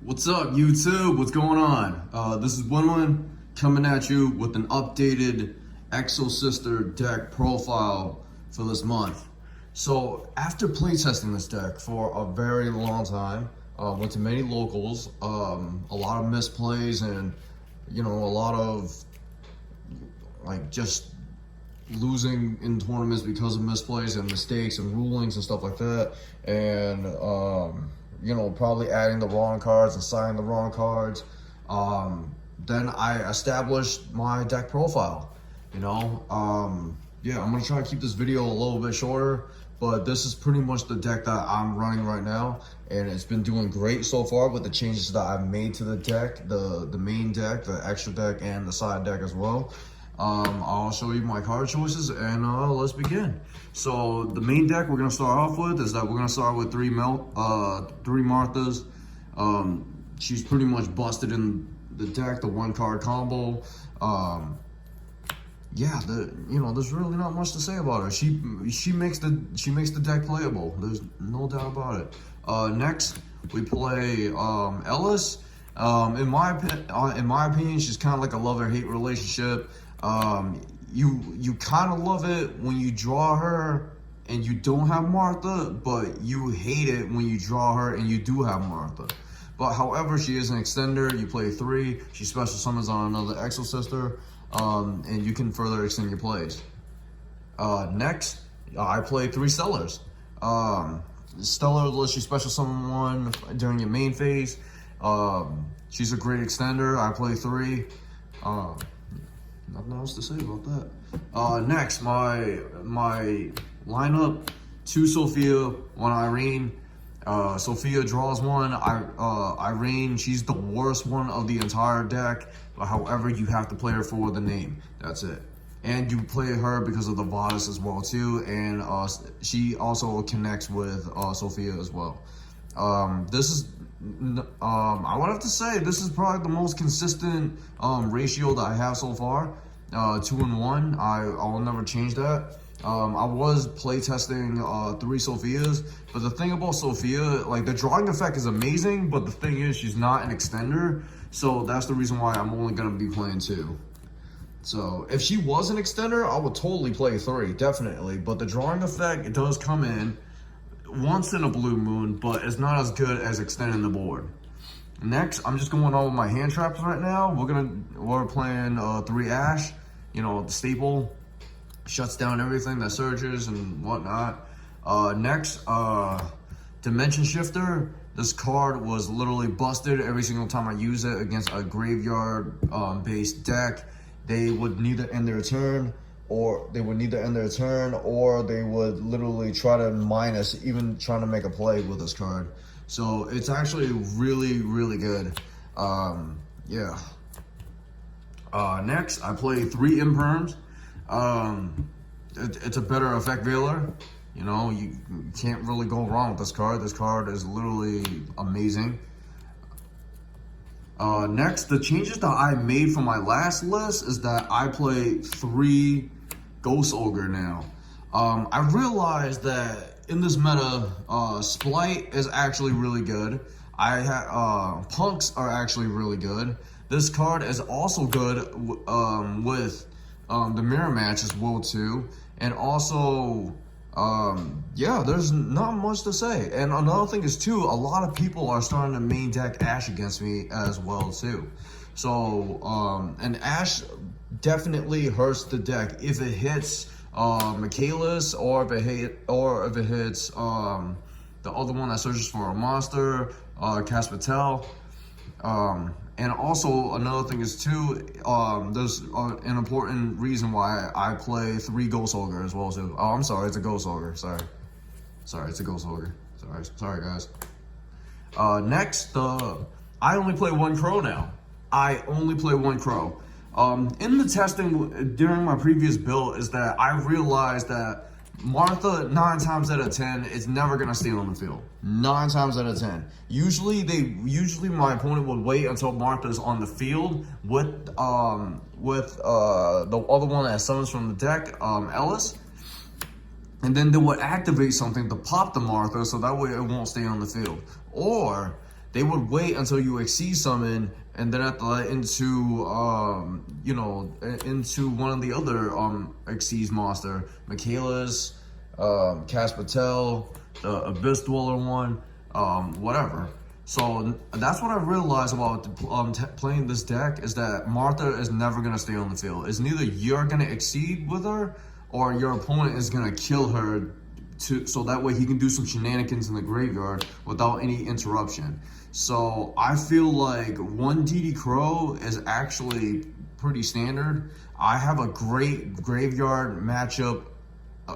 What's up, YouTube? What's going on? This is Winwin coming at you with an updated Exosister deck profile for this month. So after playtesting this deck for a very long time, went to many locals, a lot of misplays and a lot of like just losing in tournaments because of misplays and mistakes and rulings and stuff like that, and probably adding the wrong cards and signing the wrong cards. Then I established my deck profile. I'm gonna try to keep this video a little bit shorter, but this is pretty much the deck that I'm running right now, and it's been doing great so far with the changes that I've made to the deck, the main deck, the extra deck, and the side deck as well. I'll show you my card choices, and let's begin. So the main deck we're gonna start off with is that we're gonna start with three Marthas. She's pretty much busted in the deck, the one card combo. There's really not much to say about her. She makes the deck playable. There's no doubt about it. Next we play Ellis. In my opinion, she's kind of like a love-or-hate relationship. You kind of love it when you draw her and you don't have Martha, but you hate it when you draw her and you do have Martha. But however, she is an extender. You play 3, she special summons on another Exosister, and you can further extend your plays. Next, I play 3 Stellars. Stellar lets you special summon one during your main phase. She's a great extender. I play 3. Nothing else to say about that. Next, my lineup: 2 Sophia, 1 Irene. Sophia draws 1. Irene, she's the worst one of the entire deck. However, you have to play her for the name. That's it. And you play her because of the Vadis as well too. And she also connects with Sophia as well. I would have to say this is probably the most consistent ratio that I have so far. 2 and 1. I'll never change that. I was playtesting 3 Sophias, but the thing about Sophia, like, the drawing effect is amazing, but the thing is she's not an extender, so that's the reason why I'm only gonna be playing 2. So if she was an extender, I would totally play 3, definitely. But the drawing effect, it does come in once in a blue moon, but it's not as good as extending the board. Next, I'm just going on with my hand traps right now. We're playing 3 Ash. The staple, shuts down everything that surges and whatnot. Next, Dimension Shifter. This card was literally busted every single time I use it against a graveyard based deck. They would neither end their turn, or they would literally try to minus, even trying to make a play with this card. So it's actually really, really good. Next, I play 3 Imperms. It's a better effect veiler. You can't really go wrong with this card. This card is literally amazing. Next, the changes that I made from my last list is that I play 3 Ghost Ogre now. I realized that in this meta, Splight is actually really good. Punks are actually really good. This card is also good with the mirror match as well too. And also, there's not much to say. And another thing is too, a lot of people are starting to main deck Ash against me as well too. So, and Ash definitely hurts the deck if it hits Michaelis, or if it hits the other one that searches for a monster, Caspatel. And also another thing is too, there's an important reason why I play 3 Ghost Ogre as well too. Oh, I'm sorry, it's a Ghost Ogre. Sorry, it's a Ghost Ogre. Sorry guys. Next, I only play 1 Crow now. In the testing during my previous build is that I realized that Martha, 9 times out of 10, is never gonna stay on the field. 9 times out of 10. Usually my opponent would wait until Martha's on the field with the other one that summons from the deck, Ellis, and then they would activate something to pop the Martha, so that way it won't stay on the field. Or they would wait until you exceed summon, and then at the into you know, into one of the other exceeds monster, Michaela's, Cass Patel, the Abyss Dweller one, whatever. So that's what I realized about playing this deck, is that Martha is never gonna stay on the field. It's neither you're gonna exceed with her, or your opponent is gonna kill her so that way he can do some shenanigans in the graveyard without any interruption. So I feel like one DD Crow is actually pretty standard. I have a great graveyard matchup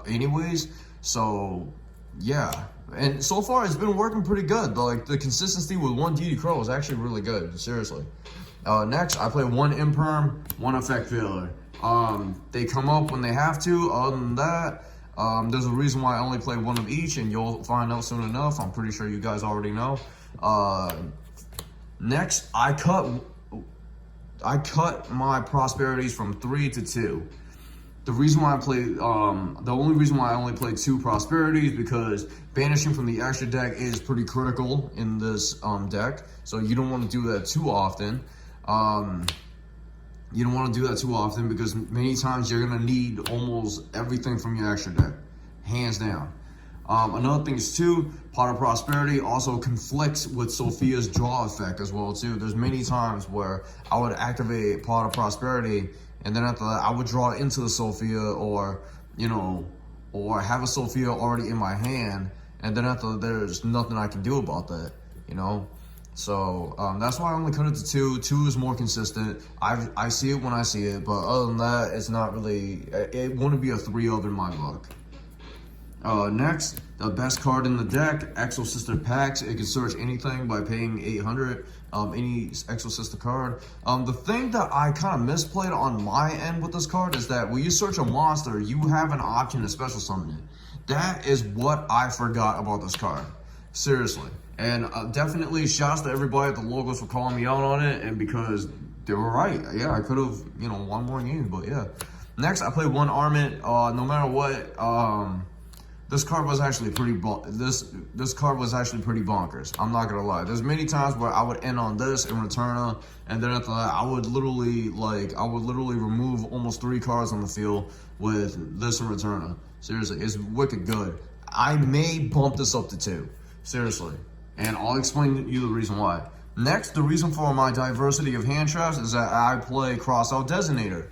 anyways, so yeah. And so far it's been working pretty good. Like the consistency with one DD Crow is actually really good, seriously. Next, I play one Imperm, one Effect Failure. They come up when they have to. Other than that, there's a reason why I only play one of each, and you'll find out soon enough. I'm pretty sure you guys already know. Next, I cut my prosperities from 3 to 2. The reason why I play, the only reason why I only play 2 prosperities, because banishing from the extra deck is pretty critical in this deck. So you don't want to do that too often. You don't want to do that too often, because many times you're going to need almost everything from your extra deck, hands down. Another thing is too, Pot of Prosperity also conflicts with Sophia's draw effect as well too. There's many times where I would activate Pot of Prosperity, and then after that I would draw into the Sophia, or you know, or have a Sophia already in my hand, and then after there's nothing I can do about that, you know. So that's why I only cut it to 2. 2 is more consistent. I see it when I see it, but other than that, it's not really, it wouldn't be a 3-of in my book. Next, the best card in the deck, Exosister Packs. It can search anything by paying 800, any Exosister card. The thing that I kind of misplayed on my end with this card is that when you search a monster, you have an option to special summon it. That is what I forgot about this card. Seriously. And definitely shouts to everybody at the Logos for calling me out on it, and because they were right. Yeah, I could have, you know, won more games, but yeah. Next, I play one Armament. No matter what, this card was actually pretty this card was actually pretty bonkers. I'm not gonna lie. There's many times where I would end on this and Returner, and then after that I would literally remove almost 3 cards on the field with this and Returner. Seriously, it's wicked good. I may bump this up to 2. Seriously. And I'll explain to you the reason why. Next, the reason for my diversity of hand traps is that I play Crossout Designator.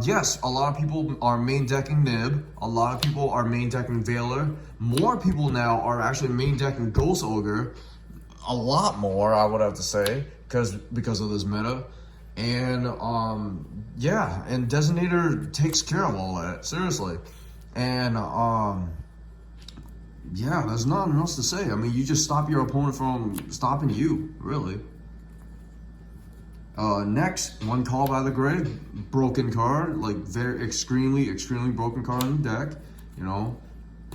Yes, a lot of people are main decking Nib. A lot of people are main decking Veiler. More people now are actually main decking Ghost Ogre. A lot more, I would have to say, because of this meta. And yeah, and Designator takes care of all that, seriously. And yeah, there's nothing else to say. I mean, you just stop your opponent from stopping you, really. Next, one Call by the Grave, broken card, like very extremely broken card in the deck, you know,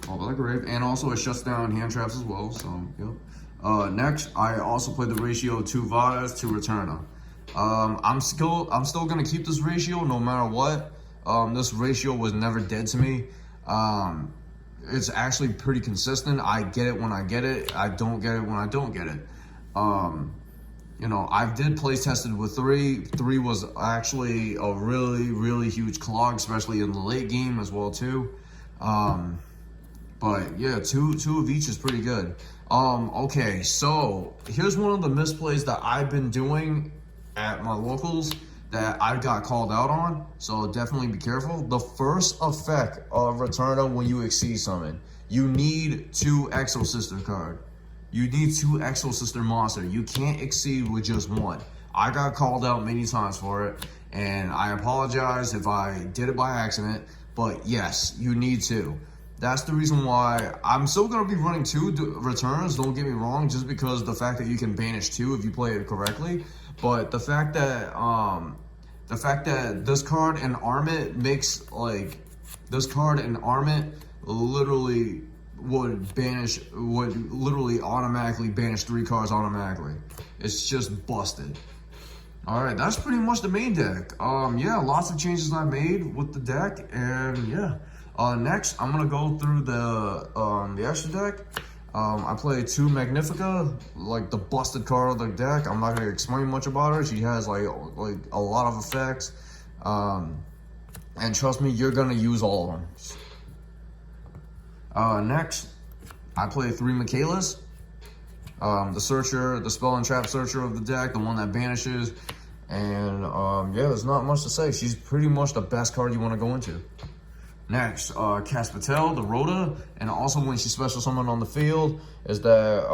Call by the Grave, and also it shuts down hand traps as well, so, yep. Next, I also play the ratio 2 Vadas to Returner. I'm still gonna keep this ratio no matter what. This ratio was never dead to me. It's actually pretty consistent. I get it when I get it. I don't get it when I don't get it. You know, I did play tested with 3. 3 was actually a really huge clog, especially in the late game as well too. But yeah, two of each is pretty good. Okay, so here's one of the misplays that I've been doing at my locals that I got called out on, so definitely be careful. The first effect of Returner when you exceed summon, you need 2 Exosister card. You need 2 Exosister monster. You can't exceed with just 1. I got called out many times for it, and I apologize if I did it by accident, but yes, you need 2. That's the reason why I'm still going to be running 2 returns, don't get me wrong, just because the fact that you can banish 2 if you play it correctly. But the fact that this card and Armament makes, like, this card and Armament literally would literally automatically banish 3 cards automatically. It's just busted. Alright, that's pretty much the main deck. Yeah, lots of changes I made with the deck, and yeah. Next, I'm gonna go through the extra deck. I play 2 Magnifica, like the busted card of the deck. I'm not gonna explain much about her. She has like a lot of effects. And trust me, you're gonna use all of them. Next, I play 3 Michaelas. The searcher, the spell and trap searcher of the deck, the one that banishes. And yeah, there's not much to say. She's pretty much the best card you want to go into. Next, Caspatel, the Rhoda, and also when she special summon on the field, is that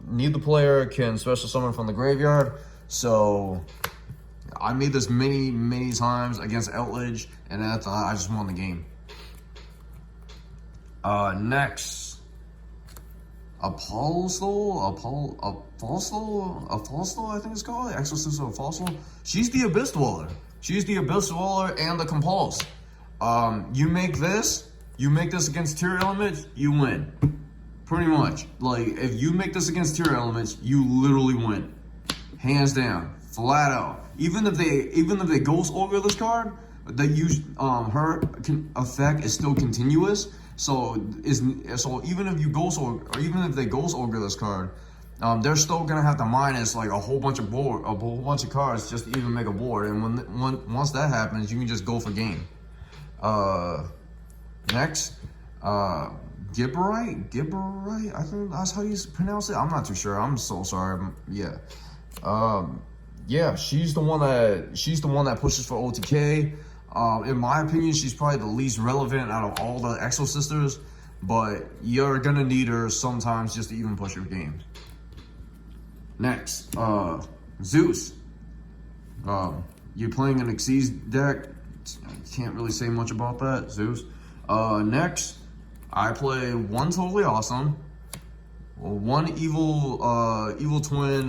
neither player can special summon from the graveyard. So I made this many times against Outledge, and I just won the game. Next, Apollo, I think it's called, Exosister Apollo. She's the Abyss Dweller. She's the Abyss Dweller and the Compulse. You make this against tier elements, you win. Pretty much. Like, if you make this against tier elements, you literally win. Hands down. Flat out. Even if they Ghost Ogre this card, they use her effect is still continuous. So even if you Ghost Ogre, or even if they Ghost Ogre this card, they're still gonna have to minus like a whole bunch of cards just to even make a board. And once that happens, you can just go for game. Next, Gibberite, I think that's how you pronounce it. I'm not too sure. I'm so sorry. Yeah. Yeah, she's the one that pushes for OTK. In my opinion, she's probably the least relevant out of all the Exosisters, but you're gonna need her sometimes just to even push your games. Next, Zeus. You're playing an Xyz deck. I can't really say much about that, Zeus. Next, I play 1 Totally Awesome, 1 Evil Twin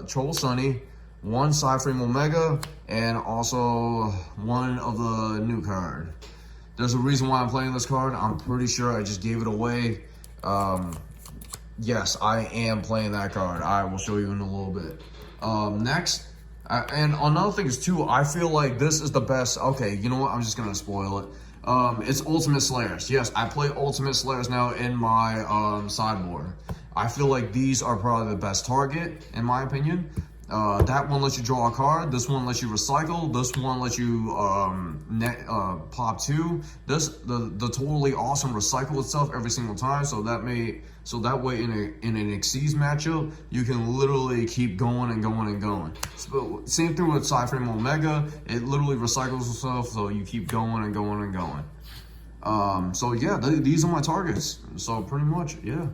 Troll Sunny, 1 Cyframe Omega, and also 1 of the new card. There's a reason why I'm playing this card. I'm pretty sure I just gave it away. Yes, I am playing that card. I will show you in a little bit. Next, and another thing is too, I feel like this is the best. Okay, you know what? I'm just gonna spoil it. It's Ultimate Slayers. Yes, I play Ultimate Slayers now in my sideboard. I feel like these are probably the best target, in my opinion. That one lets you draw a card. This one lets you recycle. This one lets you pop 2. The Totally Awesome recycle itself every single time. So that way in an Xyz matchup, you can literally keep going and going and going. So, same thing with Cyframe Omega. It literally recycles itself, so you keep going and going and going. So yeah, these are my targets. So pretty much, yeah.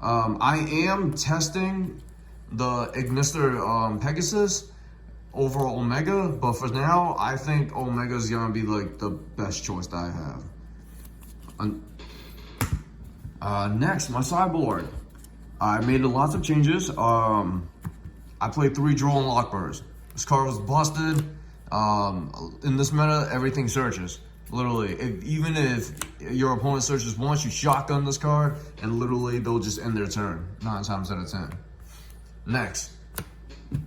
I am testing the Exosister Pegasus over Omega, but for now, I think Omega is gonna be like the best choice that I have. Next, my sideboard. I made lots of changes. I played 3 Droll and Lockbirds. This card was busted. In this meta, everything searches. Literally, even if your opponent searches once, you shotgun this card, and literally they'll just end their turn 9 times out of 10. Next, you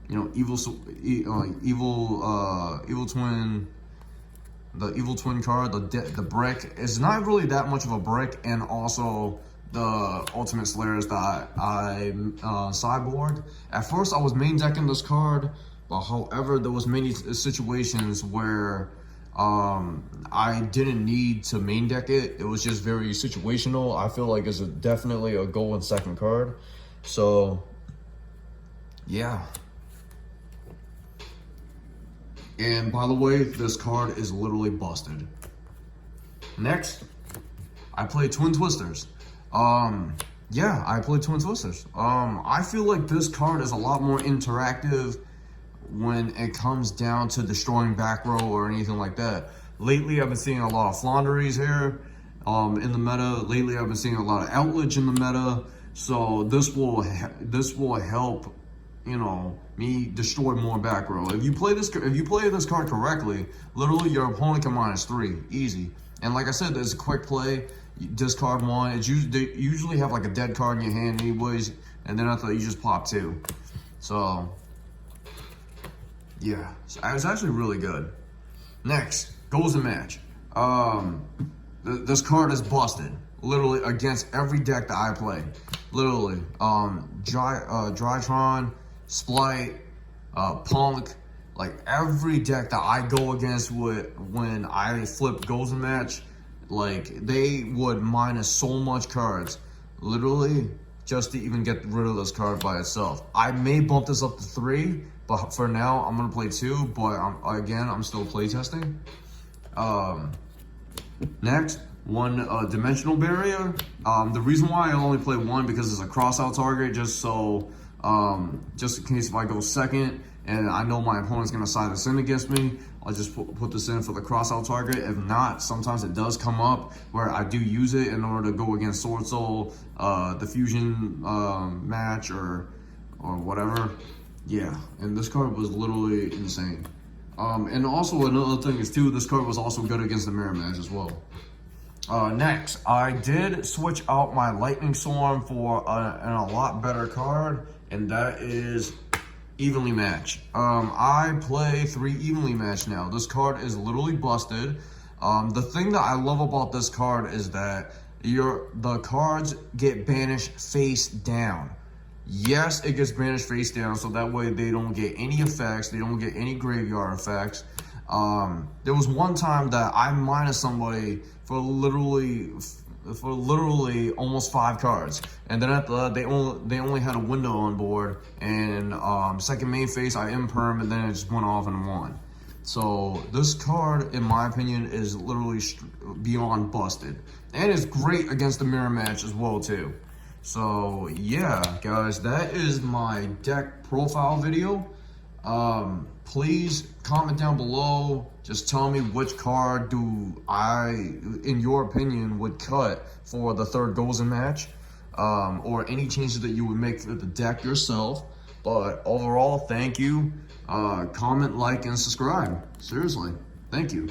know, Evil Twin, the Evil Twin card, the brick is not really that much of a brick, and also the Ultimate Slayers that I sideboard. At first, I was main decking this card, but however, there was many situations where I didn't need to main deck it. It was just very situational. I feel like it's definitely a goal in second card. So, yeah. And by the way, this card is literally busted. Next, I play Twin Twisters. Yeah, I play Twin Twisters. I feel like this card is a lot more interactive when it comes down to destroying back row or anything like that. Lately, I've been seeing a lot of Flaunderies here in the meta. Lately, I've been seeing a lot of Outledge in the meta. So this will help, you know, me destroy more back row. If you play this card correctly, literally your opponent can -3 easy. And like I said, there's a quick play. You discard 1. They usually have like a dead card in your hand anyways, and then after that you just pop 2. So yeah, it's actually really good. Next, goes to match. This card is busted. literally against every deck that I play. Literally, Drytron, Splight, Punk, like every deck that I go against when I flip goals in match, like they would minus so much cards, literally, just to even get rid of this card by itself. I may bump this up to 3, but for now I'm gonna play 2. But I'm still play testing. Next, one dimensional barrier. The reason why I only play 1 because it's a cross-out target, just in case if I go second and I know my opponent's gonna side this in against me, I'll just put this in for the cross-out target. If not, sometimes it does come up where I do use it in order to go against Sword Soul, the fusion match or whatever. Yeah, and this card was literally insane. And also another thing is too, this card was also good against the mirror match as well. Next, I did switch out my Lightning Storm for a lot better card, and that is Evenly Match. I play 3 Evenly Match now. This card is literally busted. The thing that I love about this card is that the cards get banished face down. Yes, it gets banished face down, so that way they don't get any effects, they don't get any graveyard effects. There was one time that I minus somebody for literally almost 5 cards, and then after that they only had a window on board, and second main phase I imperm, and then it just went off and won. So this card, in my opinion, is literally beyond busted, and it's great against the mirror match as well too. So yeah, guys, that is my deck profile video. Please comment down below. Just tell me which card do I, in your opinion, would cut for the 3rd goals in match, or any changes that you would make for the deck yourself. But overall, thank you. Comment, like, and subscribe. Seriously, thank you.